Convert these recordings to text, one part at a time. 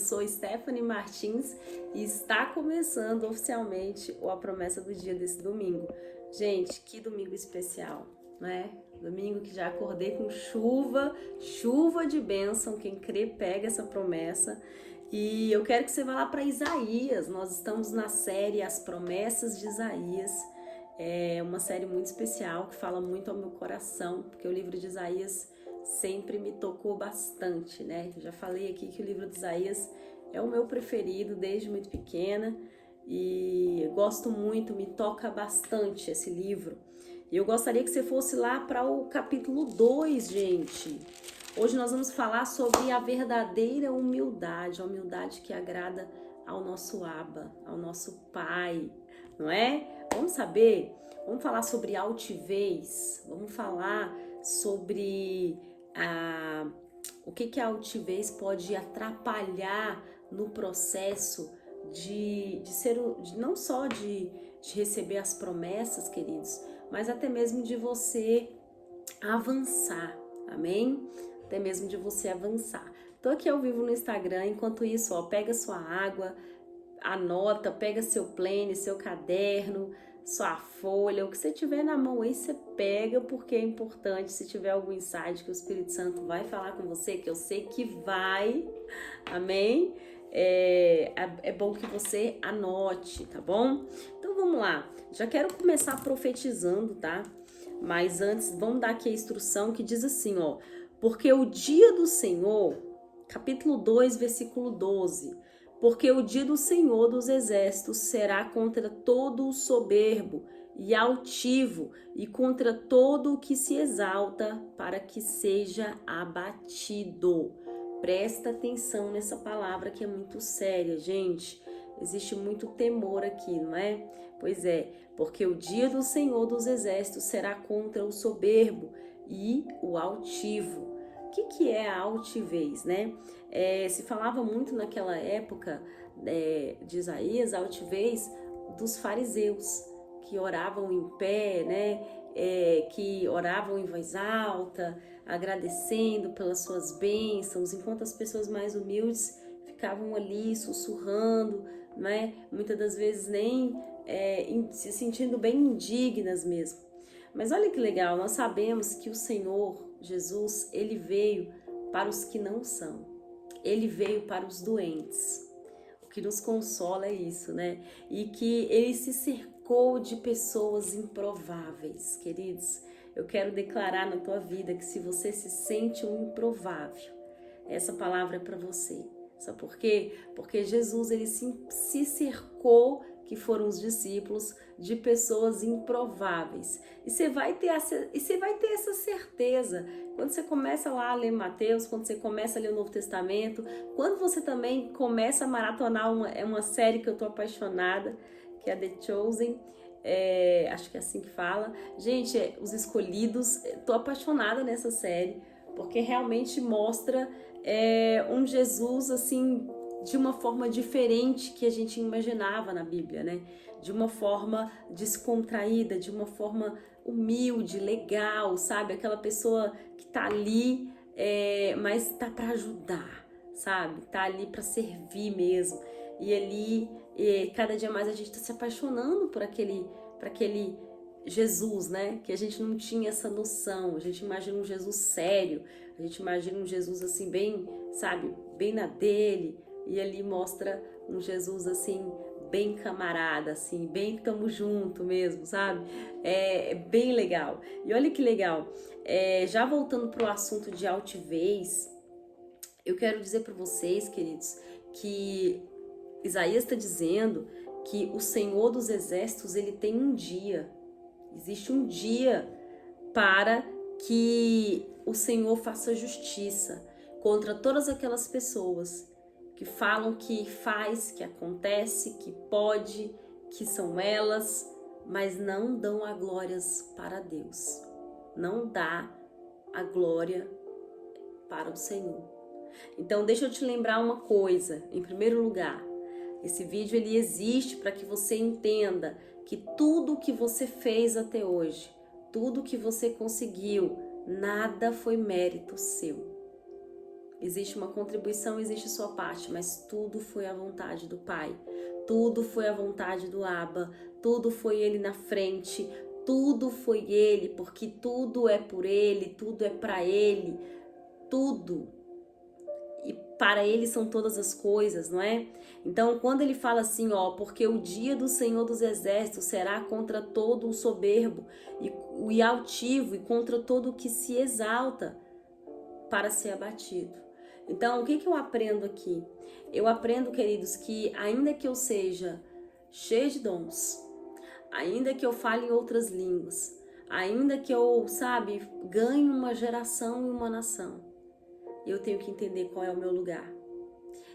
sou Stephanie Martins e está começando oficialmente a promessa do dia desse domingo. Gente, que domingo especial, né? Domingo que já acordei com chuva de bênção. Quem crê pega essa promessa. E eu quero que você vá lá para Isaías. Nós estamos na série As Promessas de Isaías. É uma série muito especial que fala muito ao meu coração, porque o livro de Isaías sempre me tocou bastante, né? Eu já falei aqui que o livro de Isaías é o meu preferido desde muito pequena e eu gosto muito, me toca bastante esse livro. E eu gostaria que você fosse lá para o capítulo 2, gente. Hoje nós vamos falar sobre a verdadeira humildade, a humildade que agrada ao nosso Abba, ao nosso Pai, não é? Vamos saber? Vamos falar sobre altivez, vamos falar sobre o que a altivez pode atrapalhar no processo de não só de receber as promessas, queridos, mas até mesmo de você avançar, amém? Até mesmo de você avançar. Tô aqui ao vivo no Instagram, enquanto isso, ó, pega sua água, anota, pega seu plane, seu caderno, sua folha, o que você tiver na mão aí você pega, porque é importante. Se tiver algum insight que o Espírito Santo vai falar com você, que eu sei que vai, amém? É bom que você anote, tá bom? Então vamos lá, já quero começar profetizando, tá? Mas antes, vamos dar aqui a instrução que diz assim, ó: porque o dia do Senhor, capítulo 2, versículo 12, porque o dia do Senhor dos exércitos será contra todo o soberbo e altivo e contra todo o que se exalta, para que seja abatido. Presta atenção nessa palavra que é muito séria, gente. Existe muito temor aqui, não é? Pois é, porque o dia do Senhor dos exércitos será contra o soberbo e o altivo. O que é a altivez, né? Se falava muito naquela época de Isaías, a altivez dos fariseus, que oravam em pé, né? Que oravam em voz alta, agradecendo pelas suas bênçãos, enquanto as pessoas mais humildes ficavam ali sussurrando, né? Muitas das vezes nem se sentindo bem indignas mesmo. Mas olha que legal, nós sabemos que o Senhor Jesus, ele veio para os que não são. Ele veio para os doentes. O que nos consola é isso, né? E que ele se cercou de pessoas improváveis, queridos. Eu quero declarar na tua vida que se você se sente um improvável, essa palavra é para você. Sabe por quê? Porque Jesus, ele se cercou, que foram os discípulos, de pessoas improváveis. E você vai ter essa certeza quando você começa lá a ler Mateus, quando você começa a ler o Novo Testamento, quando você também começa a maratonar uma série que eu tô apaixonada, que é The Chosen, acho que é assim que fala. Gente, Os Escolhidos, tô apaixonada nessa série, porque realmente mostra um Jesus assim de uma forma diferente que a gente imaginava na Bíblia, né? De uma forma descontraída, de uma forma humilde, legal, sabe? Aquela pessoa que tá ali, mas tá para ajudar, sabe? Tá ali para servir mesmo. E ali, cada dia mais a gente tá se apaixonando por aquele Jesus, né? Que a gente não tinha essa noção. A gente imagina um Jesus sério, a gente imagina um Jesus assim bem, sabe, bem na dele, e ali mostra um Jesus assim bem camarada, assim, bem tamo junto mesmo, sabe? É bem legal. E olha que legal. Já voltando pro assunto de altivez, eu quero dizer para vocês, queridos, que Isaías está dizendo que o Senhor dos exércitos, ele tem um dia. Existe um dia para que o Senhor faça justiça contra todas aquelas pessoas que falam que faz, que acontece, que pode, que são elas, mas não dão a glórias para Deus. Não dá a glória para o Senhor. Então deixa eu te lembrar uma coisa, em primeiro lugar, esse vídeo ele existe para que você entenda que tudo que você fez até hoje, tudo que você conseguiu, nada foi mérito seu. existe uma contribuição, existe sua parte, mas tudo foi a vontade do Pai. Tudo foi a vontade do Abba, tudo foi Ele na frente, tudo foi Ele, porque tudo é por Ele, tudo é para Ele, tudo. E para Ele são todas as coisas, não é? Então, quando Ele fala assim, ó, porque o dia do Senhor dos Exércitos será contra todo o soberbo e altivo e contra todo o que se exalta para ser abatido. Então, o que eu aprendo aqui? Eu aprendo, queridos, que ainda que eu seja cheio de dons, ainda que eu fale em outras línguas, ainda que eu, ganhe uma geração e uma nação, eu tenho que entender qual é o meu lugar.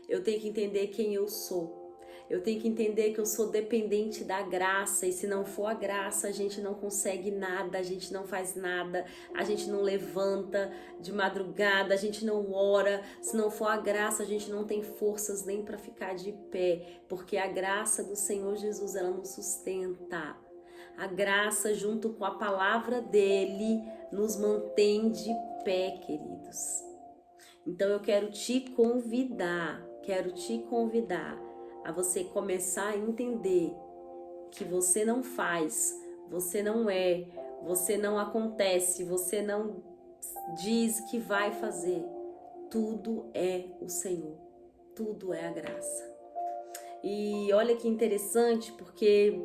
Eu tenho que entender quem eu sou. Eu tenho que entender que eu sou dependente da graça, e se não for a graça, a gente não consegue nada, a gente não faz nada, a gente não levanta de madrugada, a gente não ora. Se não for a graça, a gente não tem forças nem para ficar de pé, porque a graça do Senhor Jesus, ela nos sustenta. A graça, junto com a palavra dele, nos mantém de pé, queridos. Então eu quero te convidar a você começar a entender que você não faz, você não é, você não acontece, você não diz que vai fazer. Tudo é o Senhor, tudo é a graça. E olha que interessante, porque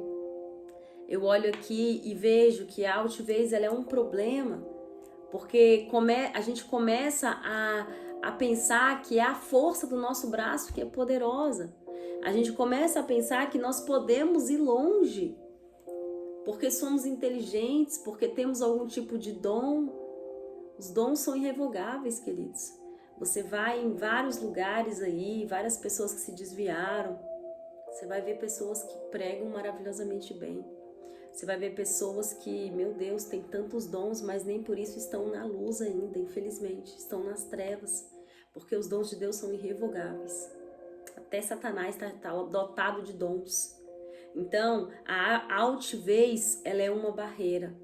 eu olho aqui e vejo que a altivez ela é um problema, porque a gente começa a pensar que é a força do nosso braço que é poderosa. A gente começa a pensar que nós podemos ir longe, porque somos inteligentes, porque temos algum tipo de dom. Os dons são irrevogáveis, queridos. Você vai em vários lugares aí, várias pessoas que se desviaram. Você vai ver pessoas que pregam maravilhosamente bem. Você vai ver pessoas que, meu Deus, têm tantos dons, mas nem por isso estão na luz ainda, infelizmente. Estão nas trevas, porque os dons de Deus são irrevogáveis. Até Satanás está dotado de dons. Então, a altivez, ela é uma barreira.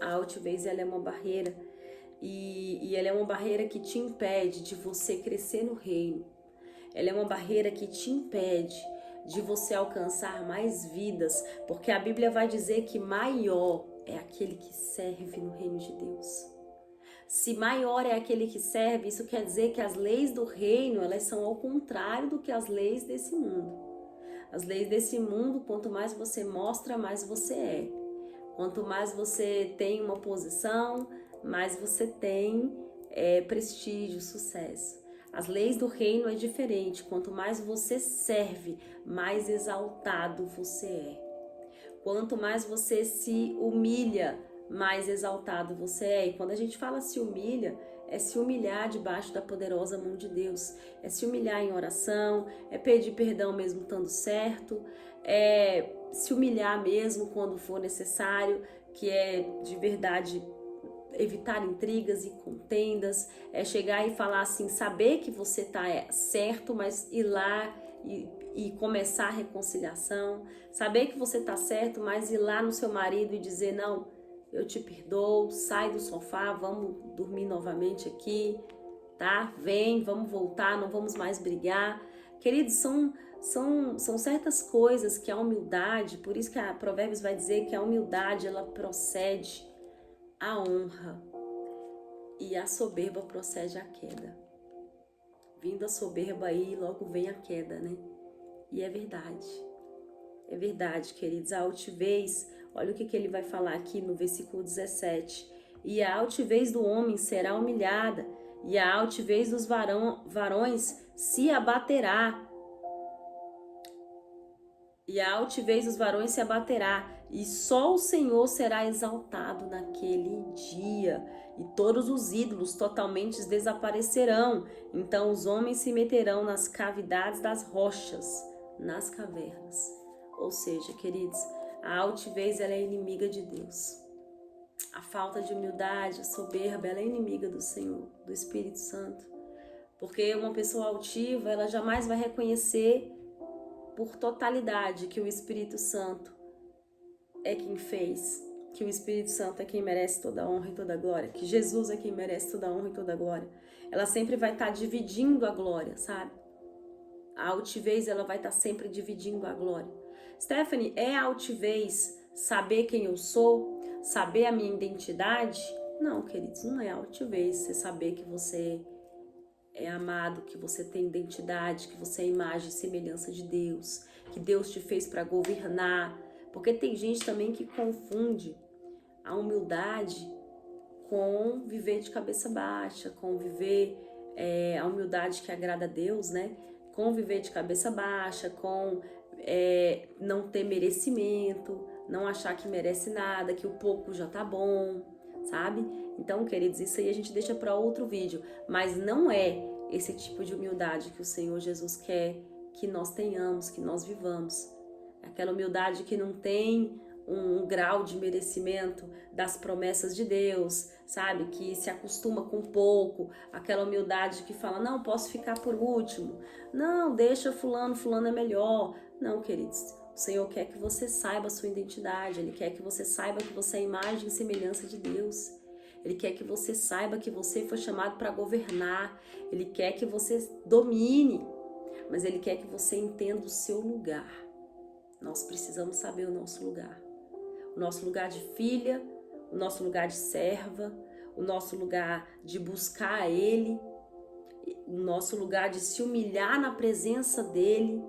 A altivez, ela é uma barreira. E ela é uma barreira que te impede de você crescer no reino. Ela é uma barreira que te impede de você alcançar mais vidas, porque a Bíblia vai dizer que maior é aquele que serve no reino de Deus. Se maior é aquele que serve, isso quer dizer que as leis do reino, elas são ao contrário do que as leis desse mundo. As leis desse mundo, quanto mais você mostra, mais você é. Quanto mais você tem uma posição, mais você tem prestígio, sucesso. As leis do reino é diferente. Quanto mais você serve, mais exaltado você é. Quanto mais você se humilha, mais exaltado você é. E quando a gente fala se humilha, é se humilhar debaixo da poderosa mão de Deus. É se humilhar em oração, é pedir perdão mesmo estando certo, é se humilhar mesmo quando for necessário, que é de verdade evitar intrigas e contendas, é chegar e falar assim, saber que você tá certo, mas ir lá e começar a reconciliação, saber que você tá certo, mas ir lá no seu marido e dizer, não, eu te perdoo, sai do sofá, vamos dormir novamente aqui, tá? Vem, vamos voltar, não vamos mais brigar. Queridos, são certas coisas que a humildade, por isso que a Provérbios vai dizer que a humildade, ela procede a honra e a soberba procede a queda. Vindo a soberba aí, logo vem a queda, né? E é verdade, queridos. A altivez, olha o que ele vai falar aqui no versículo 17. E a altivez do homem será humilhada, e a altivez dos varões se abaterá. E a altivez dos varões se abaterá, e só o Senhor será exaltado naquele dia, e todos os ídolos totalmente desaparecerão. Então os homens se meterão nas cavidades das rochas, nas cavernas. Ou seja, queridos, a altivez ela é inimiga de Deus. A falta de humildade, a soberba, ela é inimiga do Senhor, do Espírito Santo. Porque uma pessoa altiva, ela jamais vai reconhecer por totalidade que o Espírito Santo é quem fez, que o Espírito Santo é quem merece toda a honra e toda a glória, que Jesus é quem merece toda a honra e toda a glória. ela sempre vai estar dividindo a glória, sabe? A altivez, ela vai estar sempre dividindo a glória. Stephanie, é altivez saber quem eu sou? Saber a minha identidade? Não, queridos, não é altivez você saber que você é amado, que você tem identidade, que você é imagem e semelhança de Deus, que Deus te fez para governar. Porque tem gente também que confunde a humildade com viver de cabeça baixa, com viver a humildade que agrada a Deus, né? Com viver de cabeça baixa, com não ter merecimento, não achar que merece nada, que o pouco já tá bom, sabe? Então, queridos, isso aí a gente deixa para outro vídeo, mas não é esse tipo de humildade que o Senhor Jesus quer que nós tenhamos, que nós vivamos. Aquela humildade que não tem um grau de merecimento das promessas de Deus, sabe? Que se acostuma com pouco, aquela humildade que fala, não, posso ficar por último, não, deixa fulano é melhor. Não, queridos, o Senhor quer que você saiba a sua identidade, Ele quer que você saiba que você é imagem e semelhança de Deus. Ele quer que você saiba que você foi chamado para governar, Ele quer que você domine, mas Ele quer que você entenda o seu lugar. Nós precisamos saber o nosso lugar. O nosso lugar de filha, o nosso lugar de serva, o nosso lugar de buscar a Ele, o nosso lugar de se humilhar na presença dEle,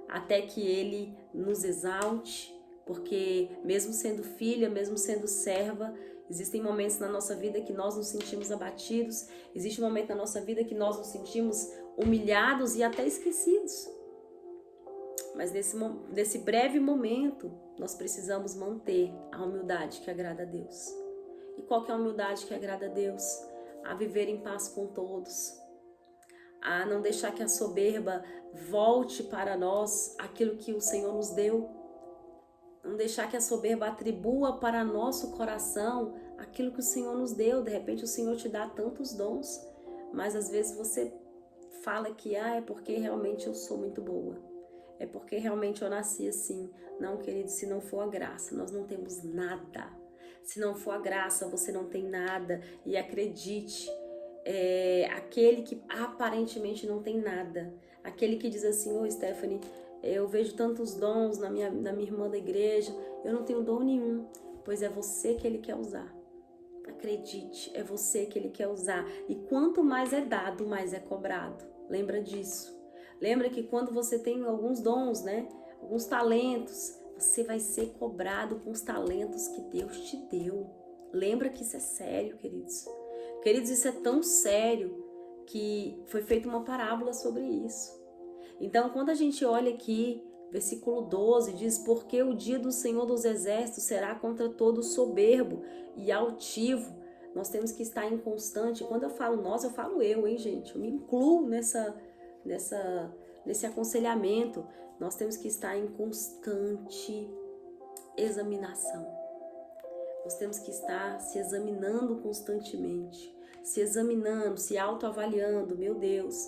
até que Ele nos exalte, porque mesmo sendo filha, mesmo sendo serva, existem momentos na nossa vida que nós nos sentimos abatidos, existe um momento na nossa vida que nós nos sentimos humilhados e até esquecidos. Mas nesse breve momento, nós precisamos manter a humildade que agrada a Deus. E qual que é a humildade que agrada a Deus? A viver em paz com todos. A não deixar que a soberba volte para nós aquilo que o Senhor nos deu. Não deixar que a soberba atribua para nosso coração aquilo que o Senhor nos deu. De repente o Senhor te dá tantos dons, mas às vezes você fala que é porque realmente eu sou muito boa. É porque realmente eu nasci assim. Não, querido, se não for a graça, nós não temos nada. Se não for a graça, você não tem nada. E acredite, aquele que aparentemente não tem nada, aquele que diz assim, ô Stephanie, eu vejo tantos dons na minha irmã da igreja, eu não tenho dom nenhum. Pois é você que Ele quer usar. Acredite, é você que Ele quer usar. E quanto mais é dado, mais é cobrado. Lembra disso. Lembra que quando você tem alguns dons, né, alguns talentos, você vai ser cobrado com os talentos que Deus te deu. Lembra que isso é sério, queridos. Queridos, isso é tão sério que foi feita uma parábola sobre isso. Então, quando a gente olha aqui, versículo 12 diz, porque o dia do Senhor dos Exércitos será contra todo soberbo e altivo. Nós temos que estar em constante. Quando eu falo nós, eu falo eu, hein, gente? Eu me incluo nesse aconselhamento. Nós temos que estar em constante examinação. Nós temos que estar se examinando constantemente, se examinando, se autoavaliando. Meu Deus,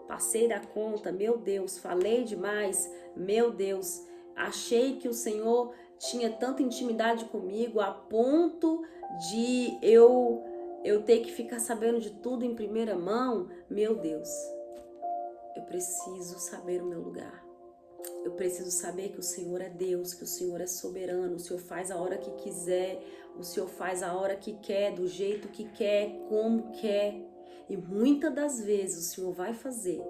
passei da conta, meu Deus, falei demais, meu Deus, achei que o Senhor tinha tanta intimidade comigo a ponto de eu ter que ficar sabendo de tudo em primeira mão. Meu Deus, eu preciso saber o meu lugar. Eu preciso saber que o Senhor é Deus, que o Senhor é soberano, o Senhor faz a hora que quiser, o Senhor faz a hora que quer, do jeito que quer, como quer. E muitas das vezes o Senhor vai fazer.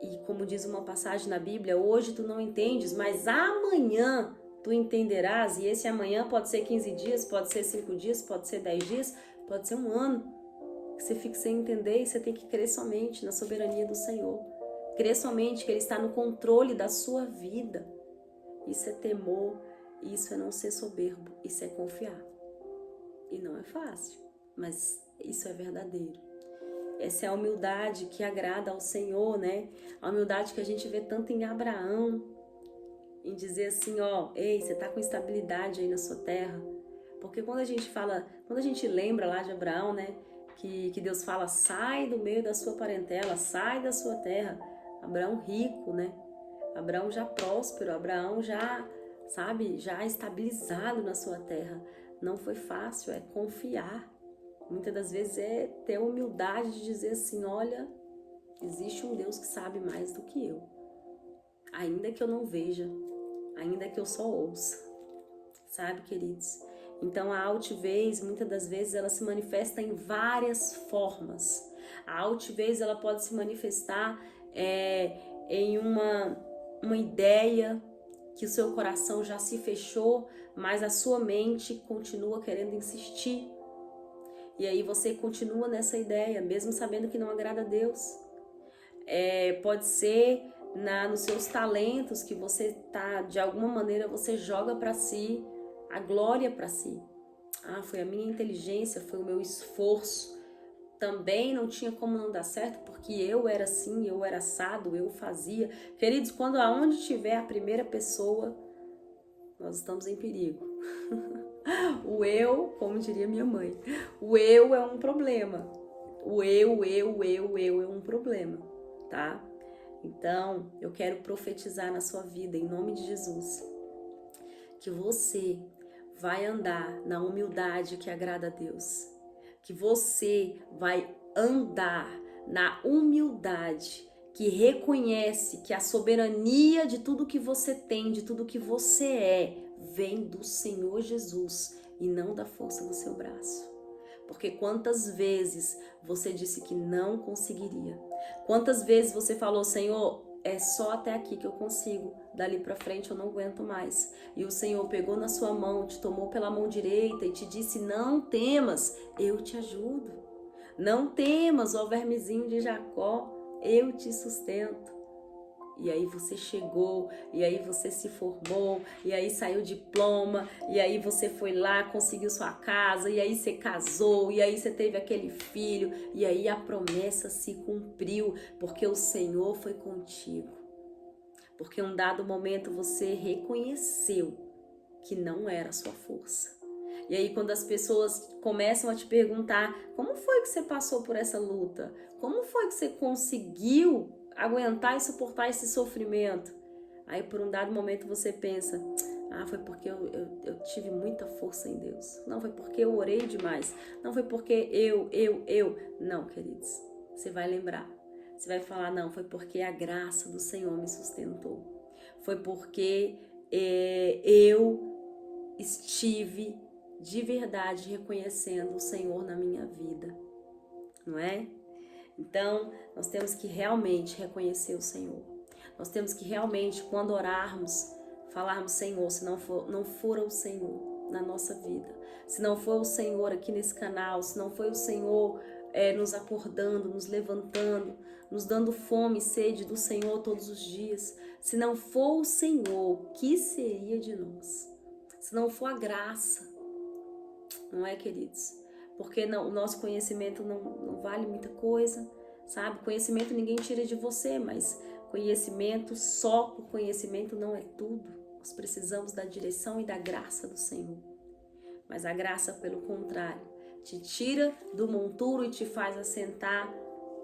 E como diz uma passagem na Bíblia, hoje tu não entendes, mas amanhã tu entenderás. E esse amanhã pode ser 15 dias, pode ser 5 dias, pode ser 10 dias, pode ser um ano. Você fica sem entender e você tem que crer somente na soberania do Senhor. Crer somente que Ele está no controle da sua vida. Isso é temor, isso é não ser soberbo, isso é confiar. E não é fácil, mas isso é verdadeiro. Essa é a humildade que agrada ao Senhor, né? A humildade que a gente vê tanto em Abraão, em dizer assim, ó, ei, você tá com estabilidade aí na sua terra. Porque quando a gente lembra lá de Abraão, né? Que Deus fala, sai do meio da sua parentela, sai da sua terra. Abraão rico, né? Abraão já próspero, Abraão já, sabe, já estabilizado na sua terra. Não foi fácil, é confiar. Muitas das vezes é ter a humildade de dizer assim, olha, existe um Deus que sabe mais do que eu. Ainda que eu não veja, ainda que eu só ouça. Sabe, queridos? Então a altivez, muitas das vezes, ela se manifesta em várias formas. A altivez, ela pode se manifestar em uma ideia que o seu coração já se fechou, mas a sua mente continua querendo insistir. E aí você continua nessa ideia, mesmo sabendo que não agrada a Deus. Pode ser nos seus talentos que você tá, de alguma maneira, você joga para si a glória para si. Foi a minha inteligência, foi o meu esforço. Também não tinha como não dar certo, porque eu era assim, eu era assado, eu fazia. Queridos, quando aonde tiver a primeira pessoa, nós estamos em perigo. O eu, como diria minha mãe, o eu é um problema. O eu é um problema, tá? Então, eu quero profetizar na sua vida, em nome de Jesus, que você vai andar na humildade que agrada a Deus, que você vai andar na humildade que reconhece que a soberania de tudo que você tem, de tudo que você vem do Senhor Jesus e não da força do seu braço. Porque quantas vezes você disse que não conseguiria? Quantas vezes você falou, Senhor, é só até aqui que eu consigo, dali pra frente eu não aguento mais. E o Senhor pegou na sua mão, te tomou pela mão direita e te disse, não temas, eu te ajudo. Não temas, ó vermezinho de Jacó, eu te sustento. E aí você chegou, e aí você se formou, e aí saiu o diploma, e aí você foi lá, conseguiu sua casa, e aí você casou, e aí você teve aquele filho, e aí a promessa se cumpriu, porque o Senhor foi contigo. Porque em um dado momento você reconheceu que não era a sua força. E aí quando as pessoas começam a te perguntar, como foi que você passou por essa luta? Como foi que você conseguiu aguentar e suportar esse sofrimento? Aí por um dado momento você pensa, foi porque eu tive muita força em Deus. Não, foi porque eu orei demais. Não, foi porque eu. Não, queridos, você vai lembrar. Você vai falar, não, foi porque a graça do Senhor me sustentou. Foi porque eu estive de verdade reconhecendo o Senhor na minha vida, não é? Então, nós temos que realmente reconhecer o Senhor. Nós temos que realmente, quando orarmos, falarmos, Senhor, se não for o Senhor na nossa vida, se não for o Senhor aqui nesse canal, se não foi o Senhor nos acordando, nos levantando, nos dando fome e sede do Senhor todos os dias, se não for o Senhor, o que seria de nós? Se não for a graça, não é, queridos? Porque o nosso conhecimento não vale muita coisa, sabe? Conhecimento ninguém tira de você, mas conhecimento, só por conhecimento não é tudo. Nós precisamos da direção e da graça do Senhor. Mas a graça, pelo contrário, te tira do monturo e te faz assentar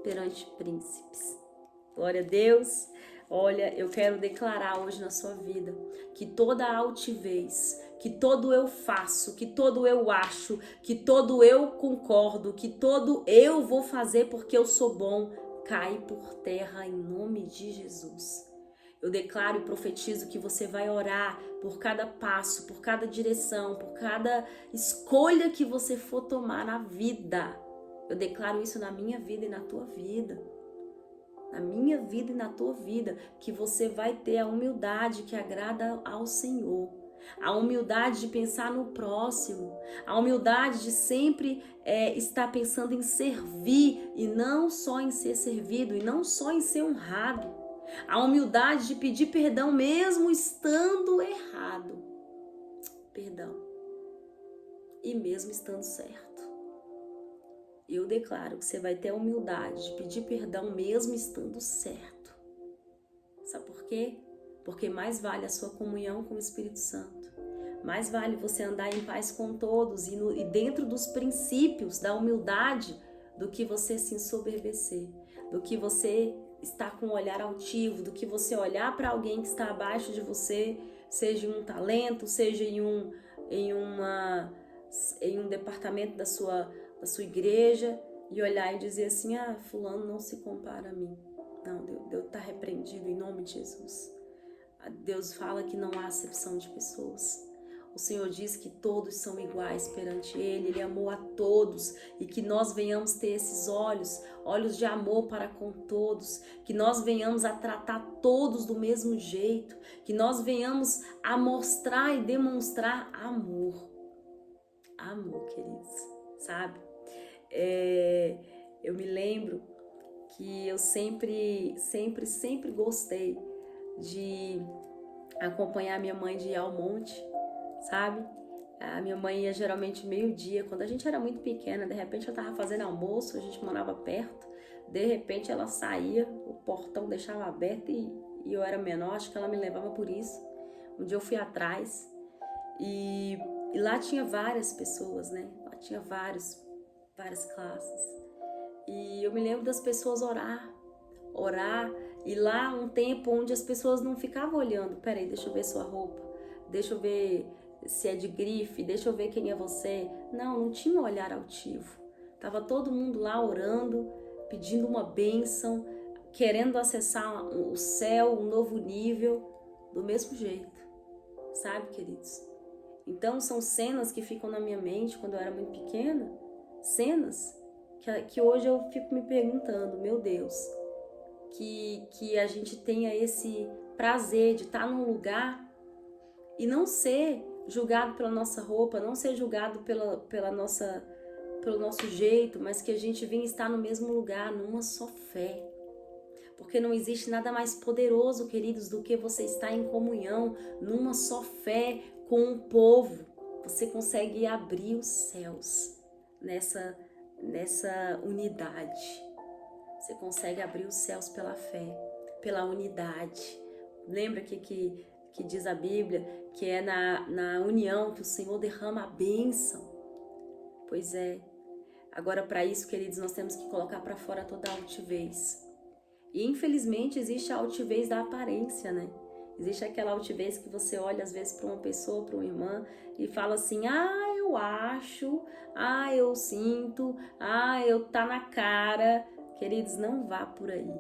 perante príncipes. Glória a Deus. Olha, eu quero declarar hoje na sua vida que toda altivez, que todo eu faço, que todo eu acho, que todo eu concordo, que todo eu vou fazer porque eu sou bom, cai por terra em nome de Jesus. Eu declaro e profetizo que você vai orar por cada passo, por cada direção, por cada escolha que você for tomar na vida. Eu declaro isso na minha vida e na tua vida. Na minha vida e na tua vida, que você vai ter a humildade que agrada ao Senhor, a humildade de pensar no próximo, a humildade de sempre estar pensando em servir e não só em ser servido e não só em ser honrado, a humildade de pedir perdão mesmo estando errado, perdão, e mesmo estando certo. Eu declaro que você vai ter a humildade de pedir perdão mesmo estando certo. Sabe por quê? Porque mais vale a sua comunhão com o Espírito Santo. Mais vale você andar em paz com todos e dentro dos princípios da humildade do que você se ensoberbecer, do que você estar com um olhar altivo, do que você olhar para alguém que está abaixo de você, seja em um talento, seja em um departamento da sua da sua igreja e olhar e dizer assim, fulano não se compara a mim. Não, Deus está repreendido em nome de Jesus. Deus fala que não há acepção de pessoas. O Senhor diz que todos são iguais perante Ele, Ele amou a todos, e que nós venhamos ter esses olhos de amor para com todos, que nós venhamos a tratar todos do mesmo jeito, que nós venhamos a mostrar e demonstrar amor. Amor, queridos, sabe? Eu me lembro que eu sempre gostei de acompanhar minha mãe de ir ao monte, sabe? A minha mãe ia geralmente meio-dia, quando a gente era muito pequena, de repente eu tava fazendo almoço, a gente morava perto, de repente ela saía, o portão deixava aberto e eu era menor, acho que ela me levava por isso. Um dia eu fui atrás e lá tinha várias pessoas, né? Lá tinha várias classes. E eu me lembro das pessoas orar, e lá um tempo onde as pessoas não ficavam olhando, peraí, deixa eu ver sua roupa, deixa eu ver se é de grife, deixa eu ver quem é você. Não tinha um olhar altivo. Tava todo mundo lá orando, pedindo uma bênção, querendo acessar o céu, um novo nível, do mesmo jeito, sabe, queridos? Então são cenas que ficam na minha mente quando eu era muito pequena, cenas que hoje eu fico me perguntando, meu Deus, que a gente tenha esse prazer de estar num lugar e não ser julgado pela nossa roupa, não ser julgado pelo nosso jeito, mas que a gente venha estar no mesmo lugar, numa só fé. Porque não existe nada mais poderoso, queridos, do que você estar em comunhão, numa só fé com o povo. Você consegue abrir os céus nessa unidade. Você consegue abrir os céus pela fé, pela unidade. Lembra que diz a Bíblia que é na união que o Senhor derrama a bênção? Pois é. Agora, para isso, queridos, nós temos que colocar para fora toda a altivez. E infelizmente existe a altivez da aparência, né? Existe aquela altivez que você olha às vezes para uma pessoa, para uma irmã e fala assim, eu acho, eu sinto, eu tá na cara. Queridos, não vá por aí.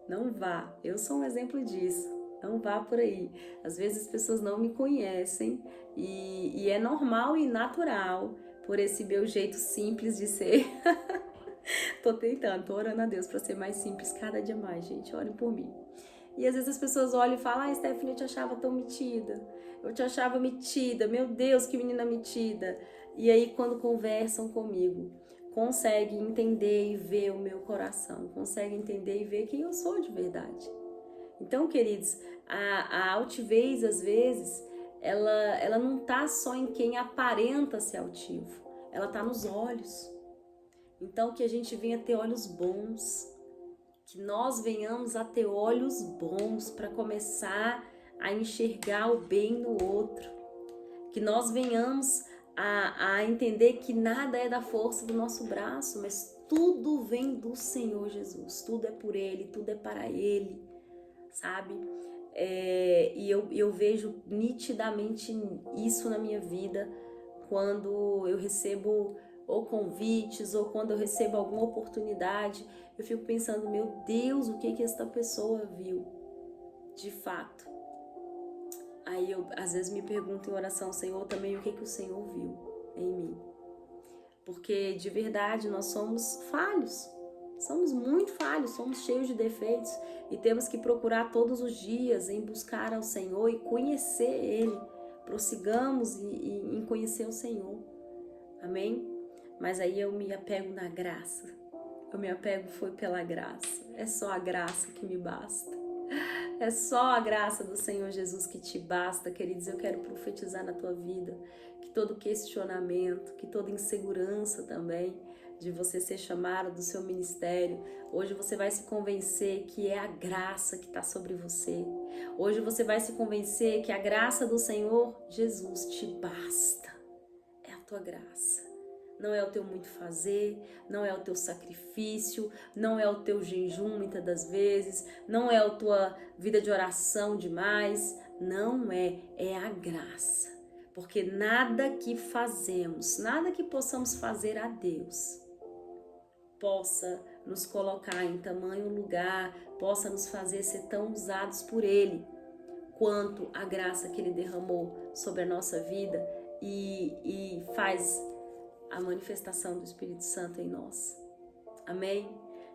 Não vá. Eu sou um exemplo disso. Não vá por aí. Às vezes as pessoas não me conhecem e é normal e natural por esse meu jeito simples de ser. Tô orando a Deus para ser mais simples cada dia mais, gente. Orem por mim. E às vezes as pessoas olham e falam, Stephanie, eu te achava tão metida. Eu te achava metida. Meu Deus, que menina metida. E aí quando conversam comigo, conseguem entender e ver o meu coração. Conseguem entender e ver quem eu sou de verdade. Então, queridos, a altivez, às vezes, ela não tá só em quem aparenta ser altivo. Ela tá nos olhos. Então, que a gente venha ter olhos bons. Que nós venhamos a ter olhos bons para começar a enxergar o bem no outro. Que nós venhamos a entender que nada é da força do nosso braço, mas tudo vem do Senhor Jesus. Tudo é por Ele, tudo é para Ele, sabe? E eu vejo nitidamente isso na minha vida quando eu recebo ou convites, ou quando eu recebo alguma oportunidade, eu fico pensando, meu Deus, o que esta pessoa viu de fato? Aí eu às vezes me pergunto em oração, Senhor, também o que o Senhor viu em mim? Porque de verdade nós somos falhos, somos muito falhos, somos cheios de defeitos e temos que procurar todos os dias em buscar ao Senhor e conhecer Ele. Prossigamos em conhecer o Senhor, amém? Mas aí eu me apego na graça, eu me apego foi pela graça, é só a graça que me basta. É só a graça do Senhor Jesus que te basta, queridos. Eu quero profetizar na tua vida que todo questionamento, que toda insegurança também de você ser chamado do seu ministério, hoje você vai se convencer que é a graça que está sobre você. Hoje você vai se convencer que a graça do Senhor Jesus te basta. É a tua graça. Não é o teu muito fazer, não é o teu sacrifício, não é o teu jejum muitas das vezes, não é a tua vida de oração demais, não é a graça. Porque nada que fazemos, nada que possamos fazer a Deus possa nos colocar em tamanho lugar, possa nos fazer ser tão usados por Ele, quanto a graça que Ele derramou sobre a nossa vida e faz a manifestação do Espírito Santo em nós. Amém?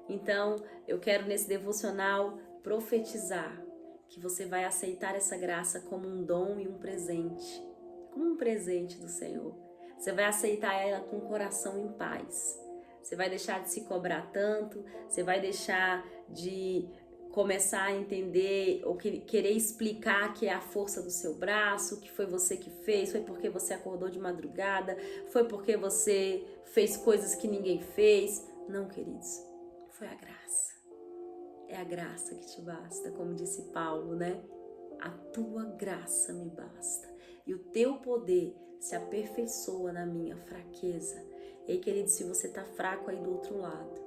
Então, eu quero nesse devocional profetizar que você vai aceitar essa graça como um dom e um presente, como um presente do Senhor. Você vai aceitar ela com o coração em paz. Você vai deixar de se cobrar tanto, você vai deixar de começar a entender ou querer explicar que é a força do seu braço, que foi você que fez, foi porque você acordou de madrugada, foi porque você fez coisas que ninguém fez. Não, queridos, foi a graça. É a graça que te basta, como disse Paulo, né? A tua graça me basta e o teu poder se aperfeiçoa na minha fraqueza. Ei, querido, se você tá fraco aí do outro lado,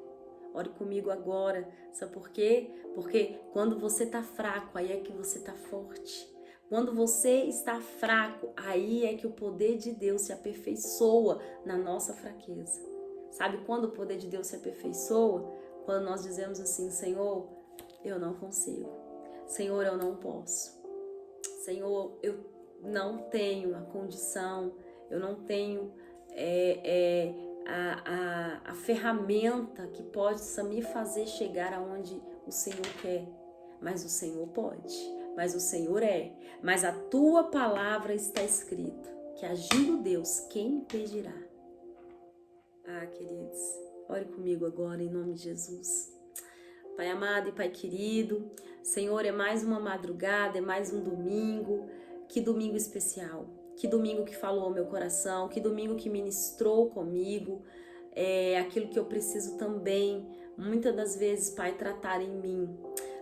ore comigo agora, sabe por quê? Porque quando você tá fraco, aí é que você tá forte. Quando você está fraco, aí é que o poder de Deus se aperfeiçoa na nossa fraqueza. Sabe quando o poder de Deus se aperfeiçoa? Quando nós dizemos assim, Senhor, eu não consigo. Senhor, eu não posso. Senhor, eu não tenho a condição, eu não tenho a ferramenta que possa me fazer chegar aonde o Senhor quer. Mas o Senhor pode, mas o Senhor mas a tua palavra está escrito, que agindo Deus, quem impedirá? Ah, queridos, ore comigo agora em nome de Jesus. Pai amado e Pai querido, Senhor, é mais uma madrugada, é mais um domingo, que domingo especial, que domingo que falou ao meu coração, que domingo que ministrou comigo, aquilo que eu preciso também, muitas das vezes, Pai, tratar em mim.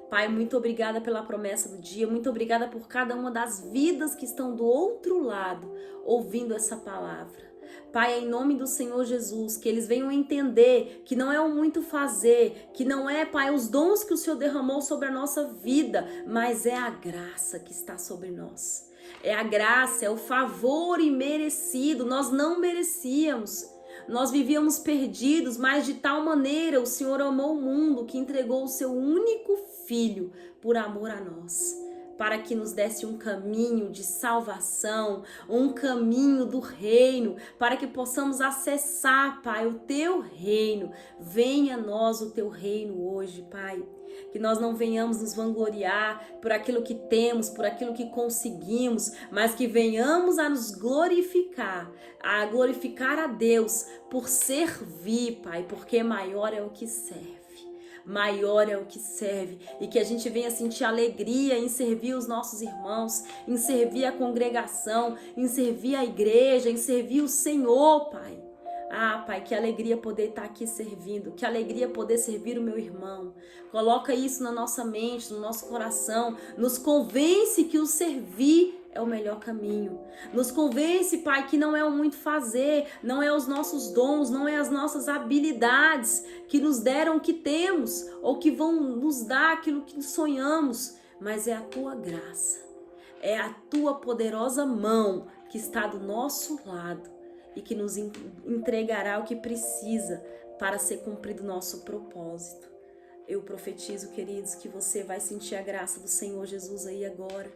Pai, muito obrigada pela promessa do dia, muito obrigada por cada uma das vidas que estão do outro lado, ouvindo essa palavra. Pai, em nome do Senhor Jesus, que eles venham entender que não é o muito fazer, que não é, Pai, os dons que o Senhor derramou sobre a nossa vida, mas é a graça que está sobre nós. É a graça, é o favor imerecido, nós não merecíamos. Nós vivíamos perdidos, mas de tal maneira o Senhor amou o mundo que entregou o seu único filho por amor a nós, para que nos desse um caminho de salvação, um caminho do reino, para que possamos acessar, Pai, o teu reino. Venha a nós o teu reino hoje, Pai. Que nós não venhamos nos vangloriar por aquilo que temos, por aquilo que conseguimos, mas que venhamos a nos glorificar a Deus por servir, Pai, porque maior é o que serve. Maior é o que serve, e que a gente venha sentir alegria em servir os nossos irmãos, em servir a congregação, em servir a igreja, em servir o Senhor, Pai. Ah, Pai, que alegria poder estar aqui servindo, que alegria poder servir o meu irmão. Coloca isso na nossa mente, no nosso coração, nos convence que o servir é o melhor caminho. Nos convence, Pai, que não é o muito fazer, não é os nossos dons, não é as nossas habilidades que nos deram o que temos ou que vão nos dar aquilo que sonhamos, mas é a tua graça, é a tua poderosa mão que está do nosso lado e que nos entregará o que precisa para ser cumprido o nosso propósito. Eu profetizo, queridos, que você vai sentir a graça do Senhor Jesus aí agora.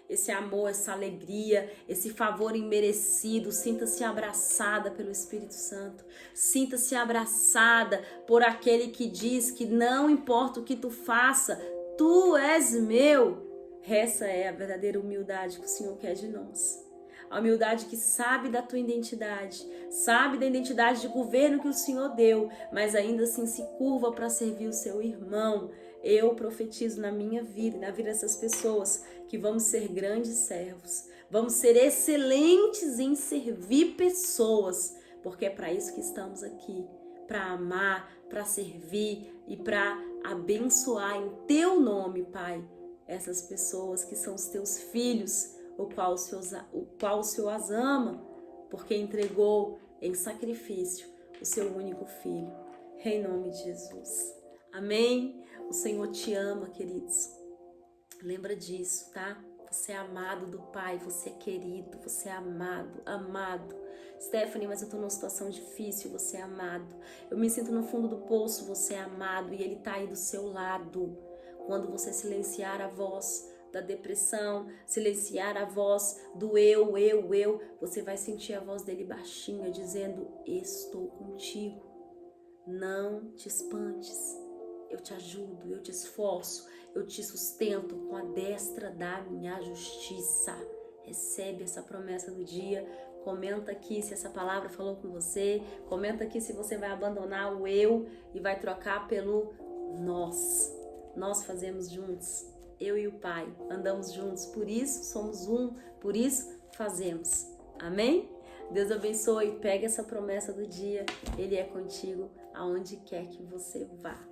Esse amor, essa alegria, esse favor imerecido. Sinta-se abraçada pelo Espírito Santo. Sinta-se abraçada por aquele que diz que não importa o que tu faça, tu és meu. Essa é a verdadeira humildade que o Senhor quer de nós. A humildade que sabe da tua identidade, sabe da identidade de governo que o Senhor deu, mas ainda assim se curva para servir o seu irmão. Eu profetizo na minha vida, na vida dessas pessoas, que vamos ser grandes servos, vamos ser excelentes em servir pessoas, porque é para isso que estamos aqui, para amar, para servir e para abençoar em teu nome, Pai, essas pessoas que são os teus filhos, o qual o Senhor as ama, porque entregou em sacrifício o seu único filho, em nome de Jesus. Amém? O Senhor te ama, queridos. Lembra disso, tá? Você é amado do Pai, você é querido, você é amado, amado. Stephanie, mas eu tô numa situação difícil, você é amado. Eu me sinto no fundo do poço, você é amado e Ele tá aí do seu lado. Quando você silenciar a voz da depressão, silenciar a voz do eu, você vai sentir a voz dele baixinha dizendo: estou contigo, não te espantes, eu te ajudo, eu te esforço, eu te sustento com a destra da minha justiça. Recebe essa promessa do dia. Comenta aqui se essa palavra falou com você, comenta aqui se você vai abandonar o eu e vai trocar pelo nós. Nós fazemos juntos. Eu e o Pai andamos juntos, por isso somos um, por isso fazemos. Amém? Deus abençoe, pega essa promessa do dia, Ele é contigo aonde quer que você vá.